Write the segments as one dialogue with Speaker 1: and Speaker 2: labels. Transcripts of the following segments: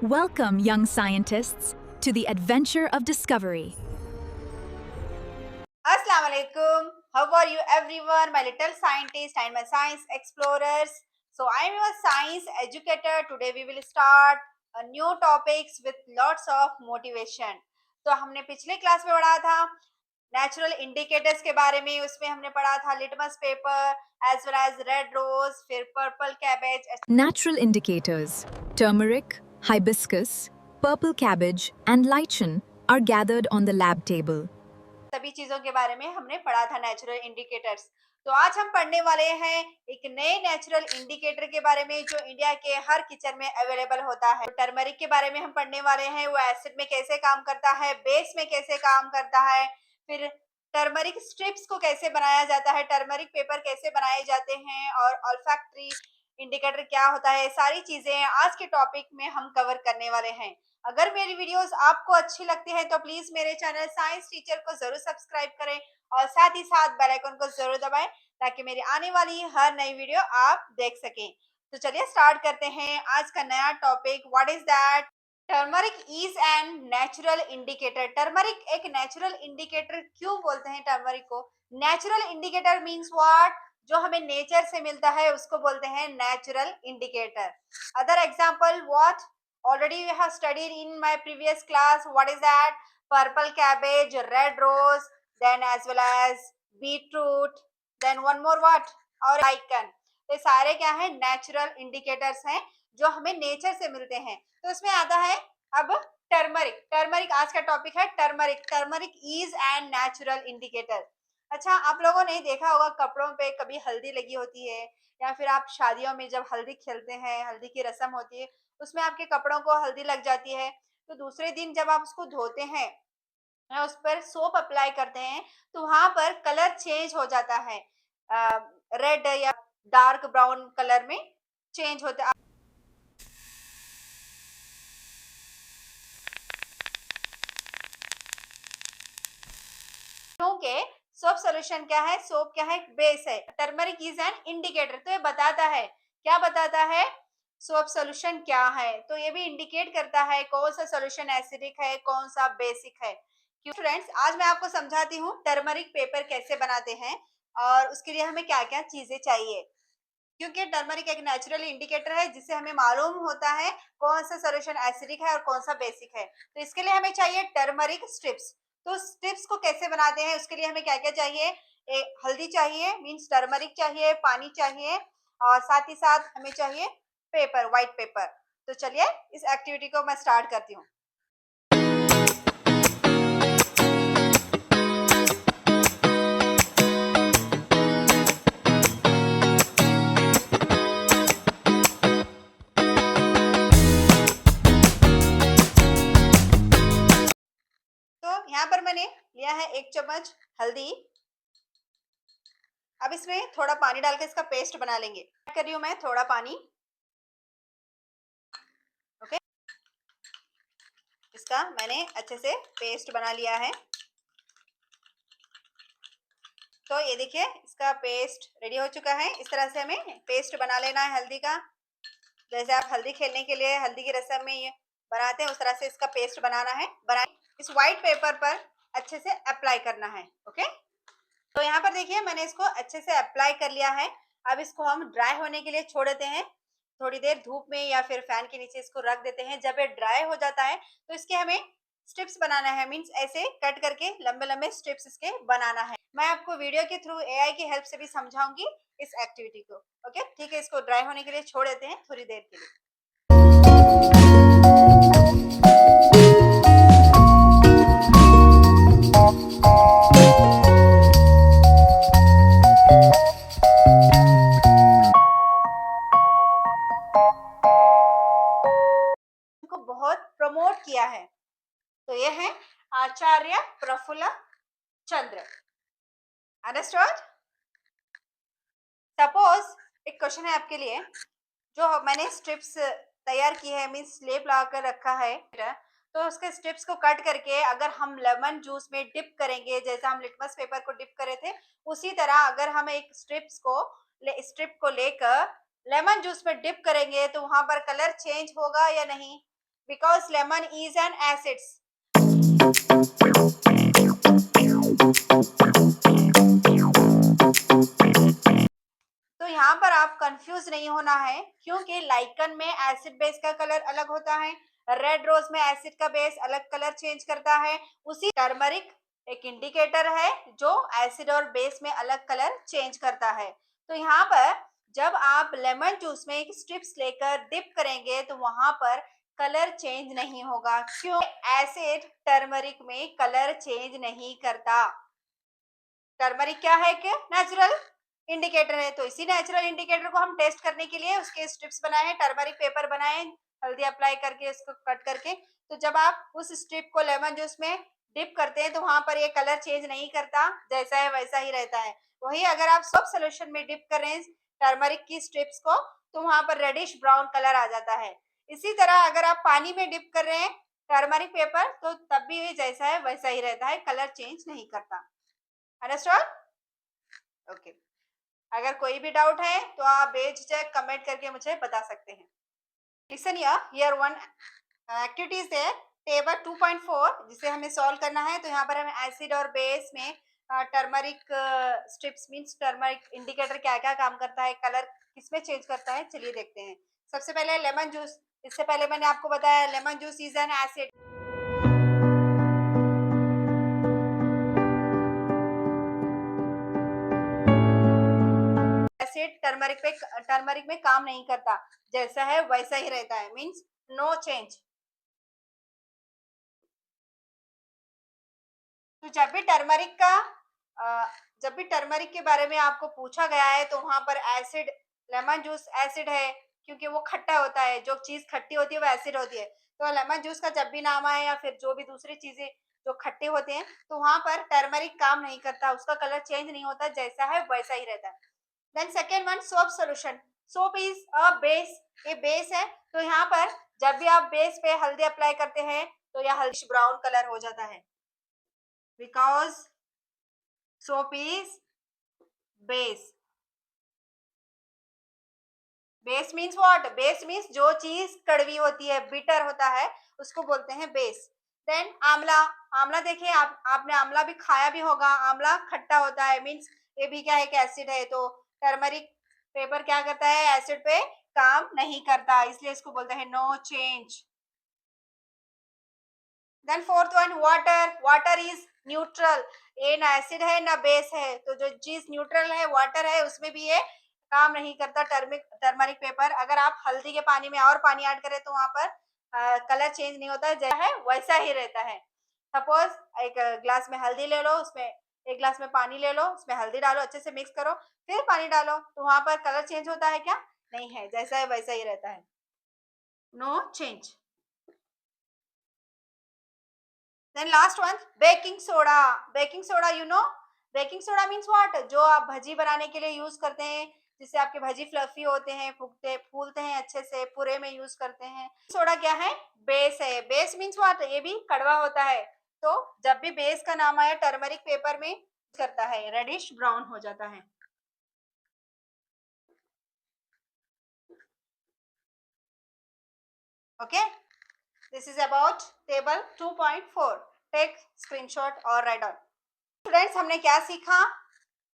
Speaker 1: Welcome, young scientists, to the adventure of discovery.
Speaker 2: Assalamu alaikum. How are you everyone, my little scientists and my science explorers? So I am your science educator. Today we will start a new topics with lots of motivation. तो हमने पिछले class में पढ़ा था natural indicators के बारे में. उसमें हमने पढ़ा था litmus paper as well as red rose, फिर purple cabbage.
Speaker 1: Natural indicators, turmeric, hibiscus, purple cabbage, and lichen are gathered on the lab table.
Speaker 2: सभी चीजों के बारे में हमने पढ़ा था नेचुरल इंडिकेटर्स. तो आज हम पढ़ने वाले हैं एक नए नेचुरल इंडिकेटर के बारे में जो इंडिया के हर किचन में अवेलेबल होता है. टर्मरिक के बारे में हम पढ़ने वाले हैं. वो एसिड में कैसे काम करता है, बेस में कैसे काम करता है, फिर टर्मरिक स्ट्रिप्स को कैसे बनाया जाता है, टर्मरिक पेपर कैसे बनाए जाते हैं, और ऑल्फैक्टरी इंडिकेटर क्या होता है. सारी चीजें आज के टॉपिक में हम कवर करने वाले हैं. अगर मेरी वीडियोस आपको अच्छी लगती है तो प्लीज मेरे चैनल साइंस टीचर को जरूर सब्सक्राइब करें और साथ ही साथ बेल आइकन को जरूर दबाएं ताकि मेरी आने वाली हर नई वीडियो आप देख सकें. तो चलिए स्टार्ट करते हैं आज का नया topic. What is that? Turmeric is N natural indicator. Turmeric एक नेचुरल इंडिकेटर क्यों बोलते हैं टर्मरिक को? Natural indicator means what? जो हमें नेचर से मिलता है उसको बोलते हैं natural indicator. Other example what? Already we have studied in my previous class. What is that? Purple cabbage, red rose, then as well as beetroot, then one more what? और lichen. ये सारे क्या है? नेचुरल इंडिकेटर्स हैं जो हमें nature से मिलते हैं. तो इसमें आता है अब टर्मरिक. टर्मरिक आज का टॉपिक है. Turmeric. Turmeric is N natural indicator. अच्छा, आप लोगों ने देखा होगा कपड़ों पे कभी हल्दी लगी होती है, या फिर आप शादियों में जब हल्दी खेलते हैं, हल्दी की रस्म होती है, उसमें आपके कपड़ों को हल्दी लग जाती है. तो दूसरे दिन जब आप उसको धोते हैं या उस पर सोप अप्लाई करते हैं तो वहां पर कलर चेंज हो जाता है. रेड या डार्क ब्राउन कलर में चेंज होता है. क्योंकि सोप सोल्यूशन क्या है? सोप क्या है? बेस है. Turmeric is an indicator. तो ये बताता है, क्या बताता है? सोप सोल्यूशन क्या है. तो ये भी इंडिकेट करता है कौन सा सोल्यूशन एसिडिक है, कौन सा बेसिक है. क्यों फ्रेंड्स, आज मैं आपको समझाती हूँ टर्मरिक पेपर कैसे बनाते हैं और उसके लिए हमें क्या क्या चीजें चाहिए. क्योंकि टर्मरिक एक नेचुरल इंडिकेटर है जिससे हमें मालूम होता है कौन सा सोल्यूशन एसिडिक है और कौन सा बेसिक है. तो इसके लिए हमें चाहिए टर्मरिक स्ट्रिप्स. तो स्ट्रिप्स को कैसे बनाते हैं उसके लिए हमें क्या क्या चाहिए? एक हल्दी चाहिए, मीन्स टर्मरिक चाहिए, पानी चाहिए, और साथ ही साथ हमें चाहिए पेपर, व्हाइट पेपर. तो चलिए इस एक्टिविटी को मैं स्टार्ट करती हूँ. तो यहाँ पर मैंने लिया है 1 चम्मच हल्दी. अब इसमें थोड़ा पानी डाल के इसका पेस्ट बना लेंगे. ऐड कर रही हूँ मैं थोड़ा पानी. ओके, इसका मैंने अच्छे से पेस्ट बना लिया है. तो ये देखिए इसका पेस्ट रेडी हो चुका है. इस तरह से हमें पेस्ट बना लेना है हल्दी का. जैसे आप हल्दी खेलने के लिए हल्दी की रस्म में ये बनाते हैं उस तरह से इसका पेस्ट बनाना है. बनाए इस व्हाइट पेपर पर अच्छे से अप्लाई करना है. ओके, तो यहाँ पर देखिए मैंने इसको अच्छे से अप्लाई कर लिया है. अब इसको हम ड्राई होने के लिए छोड़ देते हैं. थोड़ी देर धूप में या फिर फैन के नीचे इसको रख देते हैं. जब ये ड्राई हो जाता है तो इसके हमें स्ट्रिप्स बनाना है. मीन्स ऐसे कट करके लंबे लंबे स्ट्रिप्स इसके बनाना है. मैं आपको वीडियो के थ्रू एआई की हेल्प से भी समझाऊंगी इस एक्टिविटी को. ओके ठीक है, इसको ड्राई होने के लिए छोड़ देते हैं थोड़ी देर के लिए. को बहुत प्रमोट किया है. तो ये है आचार्य प्रफुल्ल चंद्र. अंडरस्टूड? सपोज एक क्वेश्चन है आपके लिए. जो मैंने स्ट्रिप्स तैयार की है, मीन्स स्लेब लगाकर रखा है, तो उसके स्ट्रिप्स को कट करके अगर हम लेमन जूस में डिप करेंगे, जैसा हम लिटमस पेपर को डिप करे थे, उसी तरह अगर हम एक स्ट्रिप को लेकर लेमन जूस में डिप करेंगे तो वहां पर कलर चेंज होगा या नहीं? Because lemon is an acids. तो यहाँ पर आप कंफ्यूज नहीं होना है, क्योंकि लाइकन में एसिड बेस का कलर अलग होता है, रेड रोज में एसिड का बेस अलग कलर चेंज करता है। उसी टर्मरिक एक इंडिकेटर है जो एसिड और बेस में अलग कलर चेंज करता है। तो यहाँ पर जब आप लेमन जूस में एक स्ट्रिप्स लेकर डिप करेंगे तो वहां पर कलर चेंज नहीं होगा, क्यों? एसिड टर्मरिक में कलर चेंज नहीं करता। टर्मरिक क्या है कि नेचुरल इंडिकेटर है, तो इसी नेचुरल इंडिकेटर को हम टेस्ट करने के लिए उसके स्ट्रिप्स बनाए हैं, टर्मरिक पेपर बनाए हैं, हल्दी अप्लाई करके इसको कट करके। तो जब आप उस स्ट्रिप को लेमन जूस में डिप करते हैं तो वहां पर ये कलर चेंज नहीं करता, जैसा है वैसा ही रहता है। वही अगर आप सोप सोल्यूशन में डिप कर रहे हैं टर्मरिक की स्ट्रिप्स को, तो वहां पर रेडिश ब्राउन कलर आ जाता है। इसी तरह अगर आप पानी में डिप कर रहे हैं टर्मरिक पेपर, तो तब भी जैसा है वैसा ही रहता है, कलर चेंज नहीं करता। अंडरस्टूड? ओके। अगर कोई भी डाउट है तो आप बेझिझक कमेंट करके मुझे बता सकते हैं। Listen here one activity is there, table 2.4 जिसे हमें सॉल्व करना है। तो यहाँ पर हमें एसिड और बेस में turmeric strips means turmeric indicator क्या क्या काम करता है, कलर किसमें चेंज करता है, चलिए देखते हैं। सबसे पहले लेमन जूस। इससे पहले मैंने आपको बताया lemon juice is an acid. Acid turmeric में काम नहीं करता, जैसा है वैसा ही रहता है, मींस नो चेंज। तो जब भी टर्मरिक के बारे में आपको पूछा गया है तो वहां पर एसिड, लेमन जूस एसिड है क्योंकि वो खट्टा होता है, जो चीज खट्टी होती है वो एसिड होती है। तो लेमन जूस का जब भी नाम आए या फिर जो भी दूसरी चीजें जो खट्टे होते हैं, तो वहां पर टर्मरिक काम नहीं करता, उसका कलर चेंज नहीं होता, जैसा है वैसा ही रहता है। Then second one, soap solution. Soap is a base, ये बेस है। तो यहाँ पर जब भी आप बेस पे हल्दी अप्लाई करते हैं तो यह हल्दी ब्राउन कलर हो जाता है, because soap is base. Base means what? Base means जो चीज कड़वी होती है, बिटर होता है, उसको बोलते हैं बेस। देन आंवला। आंवला देखिए, आपने आंवला भी खाया भी होगा, आंवला खट्टा होता है, मीन्स ये भी क्या है कि एसिड है। तो टर्मरिक पेपर क्या करता है? एसिड पे काम नहीं करता, इसलिए इसको बोलते हैं no change. Then fourth one, water. Water is neutral, ये ना एसिड है ना बेस है, तो जो चीज न्यूट्रल है, वाटर है, उसमें भी ये काम नहीं करता। टर्मरिक पेपर अगर आप हल्दी के पानी में और पानी ऐड करें तो वहां पर कलर चेंज नहीं होता, जैसा है वैसा ही रहता है। सपोज एक ग्लास में हल्दी ले लो, उसमें एक ग्लास में पानी ले लो, उसमें हल्दी डालो, अच्छे से मिक्स करो, फिर पानी डालो, तो वहां पर कलर चेंज होता है क्या? नहीं है, जैसा है वैसा ही रहता है, no change. Then last one, baking soda. Baking soda, you know baking soda means what? जो आप भजी बनाने के लिए यूज करते हैं, जिससे आपके भजी फ्लफी होते हैं, फूलते हैं अच्छे से, पूरे में यूज करते हैं। सोडा क्या है? बेस है। Base means what? ये भी कड़वा होता है। तो जब भी बेस का नाम आया टर्मरिक पेपर में करता है, रेडिश ब्राउन हो जाता है। Okay, this is about table 2.4। Take screenshot और राइट डाउन। स्टूडेंट्स, हमने क्या सीखा?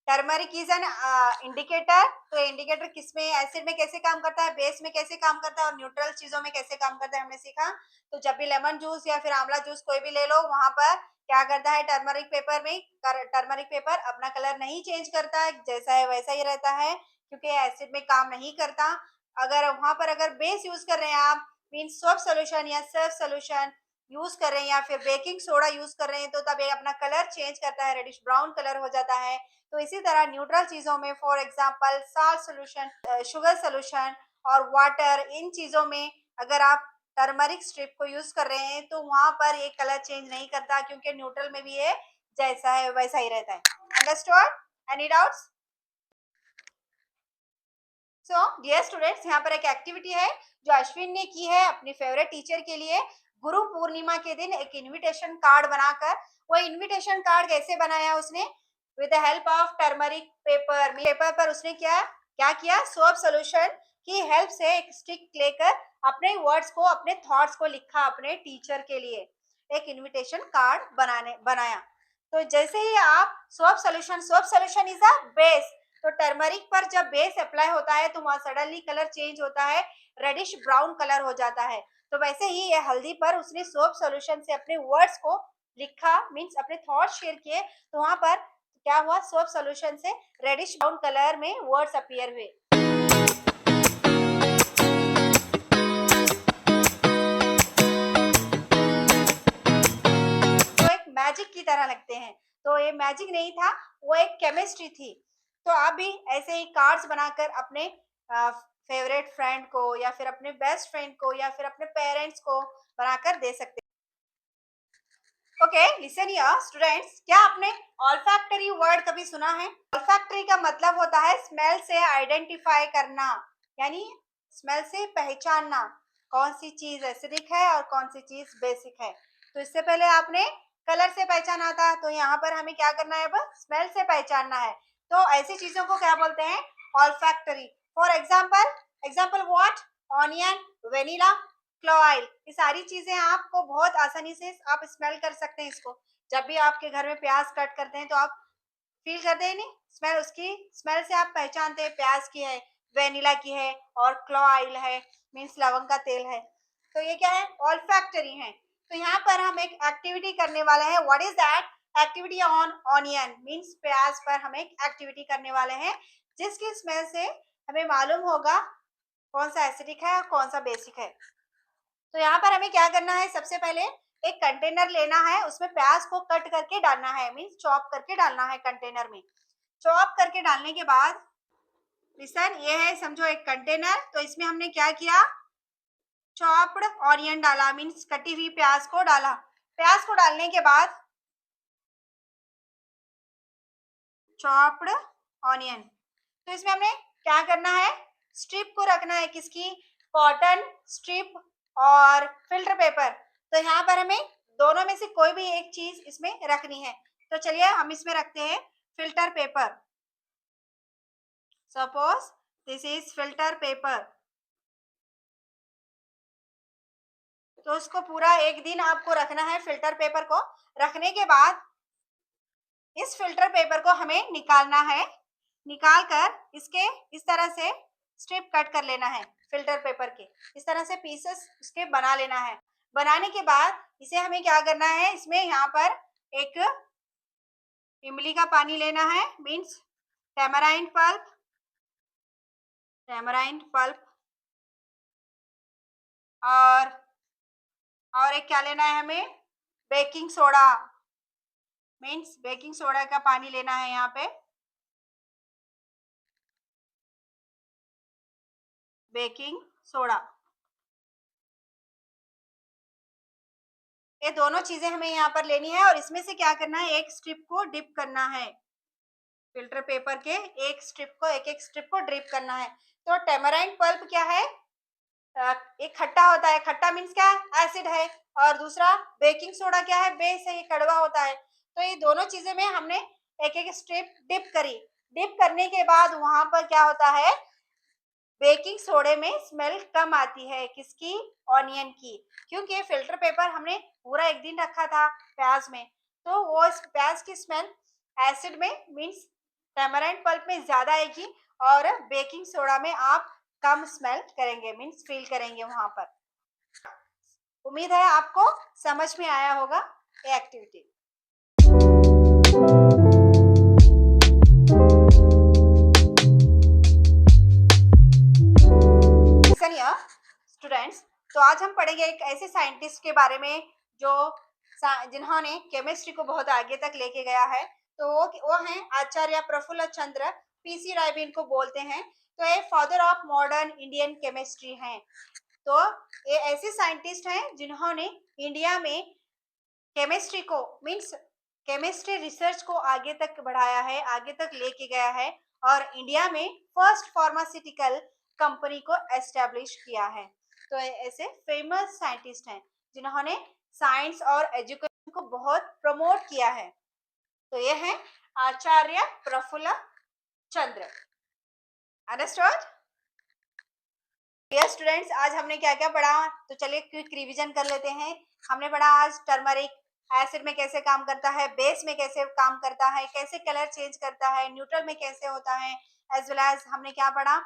Speaker 2: Turmeric is an indicator. तो इंडिकेटर किसमें, एसिड में कैसे काम करता है, बेस में कैसे काम करता है, और न्यूट्रल चीजों में कैसे काम करता है, हमने सीखा। तो जब भी लेमन जूस या फिर आंवला जूस कोई भी ले लो, वहां पर क्या करता है? टर्मरिक पेपर में टर्मरिक पेपर अपना कलर नहीं चेंज करता है, जैसा है वैसा ही रहता है, क्योंकि एसिड में काम नहीं करता। अगर वहां पर अगर बेस यूज कर रहे हैं आप, मीन सोप सोल्यूशन या सर्फ सोल्यूशन यूज कर रहे हैं, या फिर बेकिंग सोडा यूज कर रहे हैं, तो तब ये अपना कलर चेंज करता है, रेडिश ब्राउन कलर हो जाता है। तो इसी तरह न्यूट्रल चीजों में, for example salt solution, sugar solution और वाटर, इन चीजों में अगर आप टर्मरिक स्ट्रिप को यूज कर रहे हैं तो वहां पर ये कलर चेंज नहीं करता, क्योंकि न्यूट्रल में भी ये जैसा है वैसा ही रहता है। Understood? Any doubts? So dear students, यहाँ पर एक एक्टिविटी है जो अश्विन ने की है अपनी फेवरेट टीचर के लिए। गुरु पूर्णिमा के दिन एक इनविटेशन कार्ड बनाकर, वो इनविटेशन कार्ड कैसे बनाया उसने, with the help of turmeric paper. Paper पर उसने क्या क्या किया, सोप सोल्यूशन की हेल्प से एक स्टिक लेकर अपने वर्ड्स को, अपने थॉट्स को लिखा अपने टीचर के लिए, एक इनविटेशन कार्ड बनाया। तो जैसे ही आप soap solution is a base, तो टर्मरिक पर जब बेस अप्लाई होता है तो वहां सडनली कलर चेंज होता है, रेडिश ब्राउन कलर हो जाता है। तो वैसे ही ये हल्दी पर उसने सोप सॉल्यूशन से अपने वर्ड्स को लिखा, मीन्स अपने थॉट्स शेयर किए, तो वहां पर क्या हुआ, सोप सॉल्यूशन से रेडिश ब्राउन कलर में वर्ड्स अपीयर हुए। तो एक मैजिक की तरह लगते हैं, तो ये मैजिक नहीं था, वो एक केमिस्ट्री थी। तो आप भी ऐसे ही कार्ड्स बनाकर अपने फेवरेट फ्रेंड को या फिर अपने बेस्ट फ्रेंड को या फिर अपने पेरेंट्स को बनाकर दे सकते हैं। ओके, लिसन हियर स्टूडेंट्स, क्या आपने ऑल्फैक्टरी वर्ड कभी सुना है? ऑल्फैक्टरी का मतलब होता है स्मेल से आइडेंटिफाई करना, यानी स्मेल से पहचानना कौन सी चीज एसिडिक है और कौन सी चीज बेसिक है। तो इससे पहले आपने कलर से पहचाना था, तो यहाँ पर हमें क्या करना है, अब स्मेल से पहचानना है। तो ऐसी चीजों को क्या बोलते हैं, olfactory. For example what, onion, vanilla, clove oil, ये सारी चीजें आपको बहुत आसानी से आप स्मेल कर सकते हैं इसको। जब भी आपके घर में प्याज कट करते हैं तो आप फील करते हैं नहीं, स्मेल, उसकी स्मेल से आप पहचानते हैं प्याज की है, वेनिला की है और क्लोआइल है, मीन्स लवंग का तेल है। तो ये क्या है, ऑल्फैक्टरी है। तो यहाँ पर हम एक एक्टिविटी करने वाले हैं। What is that activity on onion, means प्याज पर हम एक एक्टिविटी करने वाले हैं जिसकी स्मेल से हमें मालूम होगा कौन सा एसिडिक है और कौन सा बेसिक है। तो यहाँ पर हमें क्या करना है, सबसे पहले एक कंटेनर लेना है, उसमें प्याज को कट करके डालना है, मीन्स चॉप करके डालना है कंटेनर में। चॉप करके डालने के बाद, लिसन, ये है समझो एक कंटेनर, तो इसमें हमने क्या किया, चॉप्ड ऑनियन डाला, मीन्स कटी हुई प्याज को डाला। प्याज को डालने के बाद चॉप्ड ऑनियन, तो इसमें हमने क्या करना है, स्ट्रिप को रखना है, किसकी, कॉटन स्ट्रिप और फिल्टर पेपर। तो यहाँ पर हमें दोनों में से कोई भी एक चीज इसमें रखनी है। तो चलिए हम इसमें रखते हैं filter paper. Suppose this is filter paper. तो उसको पूरा एक दिन आपको रखना है फिल्टर पेपर को। रखने के बाद इस फिल्टर पेपर को हमें निकालना है, निकाल कर इसके इस तरह से स्ट्रिप कट कर लेना है, फिल्टर पेपर के इस तरह से पीसेस इसके बना लेना है। बनाने के बाद इसे हमें क्या करना है, इसमें यहाँ पर एक इमली का पानी लेना है, मीन्स टैमराइंड पल्प, और एक क्या लेना है हमें, baking soda, means baking soda का पानी लेना है यहाँ पे, बेकिंग सोडा। ये दोनों चीजें हमें यहाँ पर लेनी है और इसमें से क्या करना है, एक स्ट्रिप को डिप करना है, फिल्टर पेपर के एक स्ट्रिप को ड्रिप करना है। तो टेमराइंड पल्प क्या है, एक खट्टा होता है, खट्टा मीन्स क्या, एसिड है, और दूसरा बेकिंग सोडा क्या है, बेस है, ये कड़वा होता है। तो ये दोनों चीजें में हमने एक एक स्ट्रिप डिप करी। डिप करने के बाद वहां पर क्या होता है, बेकिंग सोडे में स्मेल कम आती है, किसकी, ऑनियन की, क्योंकि फिल्टर पेपर हमने पूरा एक दिन रखा था प्याज में, तो वो प्याज की स्मेल एसिड में, मीन्स टैमराइंड पल्प में ज्यादा आएगी और बेकिंग सोडा में आप कम स्मेल करेंगे, मीन्स फील करेंगे वहां पर। उम्मीद है आपको समझ में आया होगा ये एक्टिविटी। स्टूडेंट्स, तो आज हम पढ़ेंगे एक ऐसे साइंटिस्ट के बारे में जो जिन्होंने केमिस्ट्री को बहुत आगे तक लेके गया है। तो वो हैं आचार्य प्रफुल्ल चंद्र, पीसी राय भी इनको बोलते हैं। तो ये father of modern Indian chemistry हैं। तो ये ऐसे साइंटिस्ट हैं जिन्होंने इंडिया में केमिस्ट्री को, मीन्स केमिस्ट्री रिसर्च को आगे तक बढ़ाया है, आगे तक लेके गया है और इंडिया में फर्स्ट फार्मास्यूटिकल कंपनी को एस्टेब्लिश किया है। तो ऐसे फेमस साइंटिस्ट हैं। जिन्होंने साइंस और एजुकेशन को बहुत प्रमोट किया है। तो ये है आचार्य प्रफुल्ल चंद्र। अंडरस्टूड? डियर स्टूडेंट्स, आज हमने क्या क्या पढ़ा, तो चलिए क्विक रिवीजन कर लेते हैं। हमने पढ़ा आज टर्मरिक एसिड में कैसे काम करता है, बेस में कैसे काम करता है, कैसे कलर चेंज करता है, न्यूट्रल में कैसे होता है, एज वेल एज हमने क्या पढ़ा,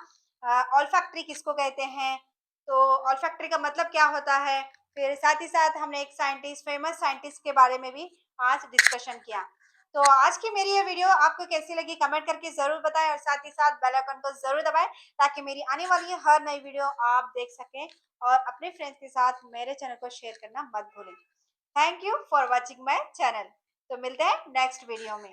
Speaker 2: ऑल्फैक्टरी किसको कहते हैं, तो ऑल्फैक्टरी का मतलब क्या होता है। फिर साथ ही साथ हमने एक साइंटिस्ट, फेमस साइंटिस्ट के बारे में भी आज डिस्कशन किया। तो आज की मेरी ये वीडियो आपको कैसी लगी कमेंट करके जरूर बताएं, और साथ ही साथ बेल आइकन को जरूर दबाएं ताकि मेरी आने वाली हर नई वीडियो आप देख सकें, और अपने फ्रेंड्स के साथ मेरे चैनल को शेयर करना मत भूलें। Thank you for watching my channel. तो मिलते हैं नेक्स्ट वीडियो में।